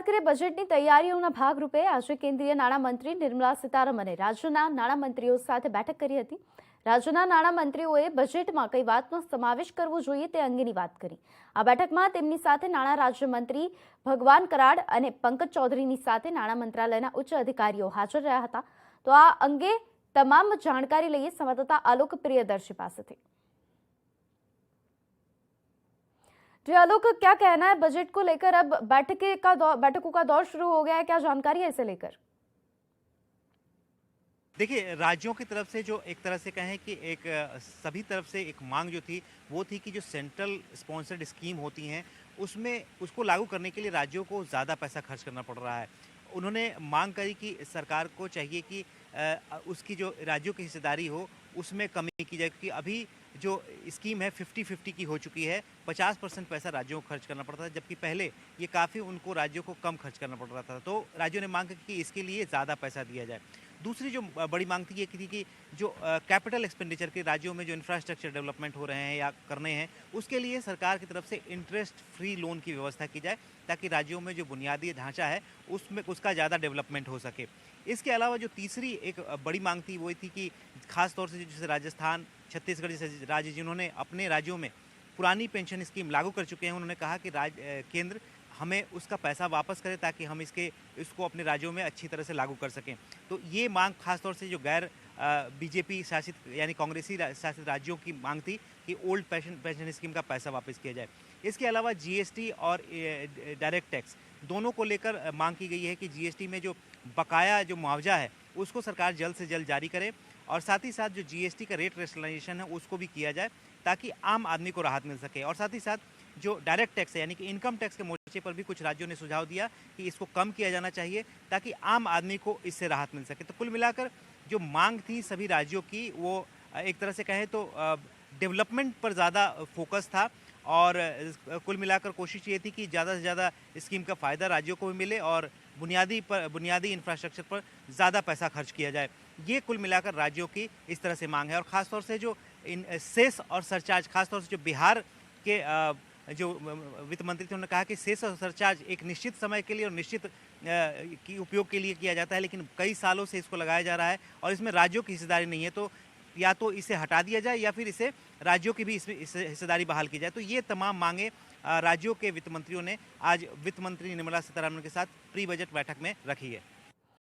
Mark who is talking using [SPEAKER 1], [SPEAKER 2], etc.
[SPEAKER 1] કરીએ બજેટની તૈયારીઓના ભાગરૂપે આજે કેન્દ્રીય નાણામંત્રી નિર્મલા સીતારમણે રાજ્યના નાણામંત્રીઓ સાથે બેઠક કરી હતી। રાજ્યના નાણામંત્રીઓએ બજેટમાં કઈ વાતનો સમાવેશ કરવો જોઈએ તે અંગેની વાત કરી। આ બેઠકમાં તેમની સાથે નાણાં રાજ્યમંત્રી ભગવાન કરાડ અને પંકજ ચૌધરીની સાથે નાણાં મંત્રાલયના ઉચ્ચ અધિકારીઓ હાજર રહ્યા હતા। તો આ અંગે તમામ જાણકારી લઈએ સંવાદદાતા આલોક પ્રિયદર્શી પાસેથી। जी आलोक, क्या कहना है बजट को लेकर? अब बैठकों का दौर शुरू हो गया है, क्या जानकारी है इसे लेकर?
[SPEAKER 2] देखिए, राज्यों की तरफ से जो एक तरह से कहें कि एक सभी तरफ से एक मांग जो थी वो थी कि जो सेंट्रल स्पॉन्सर्ड स्कीम होती हैं उसमें उसको लागू करने के लिए राज्यों को ज़्यादा पैसा खर्च करना पड़ रहा है। उन्होंने मांग करी कि सरकार को चाहिए कि उसकी जो राज्यों की हिस्सेदारी हो उसमें कमी की जाए, क्योंकि अभी जो स्कीम है 50-50 की हो चुकी है। 50% पैसा राज्यों को खर्च करना पड़ता था, जबकि पहले ये काफ़ी उनको राज्यों को कम खर्च करना पड़ रहा था। तो राज्यों ने मांग की कि इसके लिए ज़्यादा पैसा दिया जाए। दूसरी जो बड़ी मांग थी ये थी कि जो कैपिटल एक्सपेंडिचर के राज्यों में जो इंफ्रास्ट्रक्चर डेवलपमेंट हो रहे हैं या करने हैं उसके लिए सरकार की तरफ से इंटरेस्ट फ्री लोन की व्यवस्था की जाए, ताकि राज्यों में जो बुनियादी ढांचा है उसमें उसका ज़्यादा डेवलपमेंट हो सके। इसके अलावा जो तीसरी एक बड़ी मांग थी वो थी कि खास तौर से जैसे राजस्थान, छत्तीसगढ़ जैसे राज्य जिन्होंने अपने राज्यों में पुरानी पेंशन स्कीम लागू कर चुके हैं, उन्होंने कहा कि केंद्र हमें उसका पैसा वापस करे ताकि हम इसको अपने राज्यों में अच्छी तरह से लागू कर सकें। तो ये मांग खासतौर से जो गैर बीजेपी शासित यानी कांग्रेसी शासित राज्यों की मांग थी कि ओल्ड पेंशन स्कीम का पैसा वापस किया जाए। इसके अलावा जीएसटी और डायरेक्ट टैक्स दोनों को लेकर मांग की गई है कि जीएसटी में जो बकाया जो मुआवजा है उसको सरकार जल्द से जल्द जारी करे, और साथ ही साथ जो जीएसटी का रेट रेशनलाइजेशन है उसको भी किया जाए ताकि आम आदमी को राहत मिल सके। और साथ ही साथ जो डायरेक्ट टैक्स है यानी कि इनकम टैक्स के मोर्चे पर भी कुछ राज्यों ने सुझाव दिया कि इसको कम किया जाना चाहिए ताकि आम आदमी को इससे राहत मिल सके। तो कुल मिलाकर जो मांग थी सभी राज्यों की वो एक तरह से कहें तो डेवलपमेंट पर ज़्यादा फोकस था, और कुल मिलाकर कोशिश ये थी कि ज़्यादा से ज़्यादा स्कीम का फ़ायदा राज्यों को भी मिले और बुनियादी इंफ्रास्ट्रक्चर पर ज़्यादा पैसा खर्च किया जाए। ये कुल मिलाकर राज्यों की इस तरह से मांग है। और ख़ासतौर से जो इन सेस और सरचार्ज, खासतौर से जो बिहार के जो वित्त मंत्री थे उन्होंने कहा कि सेस और सरचार्ज एक निश्चित समय के लिए और निश्चित की उपयोग के लिए किया जाता है, लेकिन कई सालों से इसको लगाया जा रहा है और इसमें राज्यों की हिस्सेदारी नहीं है। तो या तो इसे हटा दिया जाए या फिर इसे राज्यों की भी इसमें हिस्सेदारी बहाल की जाए। तो ये तमाम मांगे राज्यों के वित्त मंत्रियों ने आज वित्त मंत्री निर्मला सीतारमण के साथ प्री बजट बैठक में रखी है।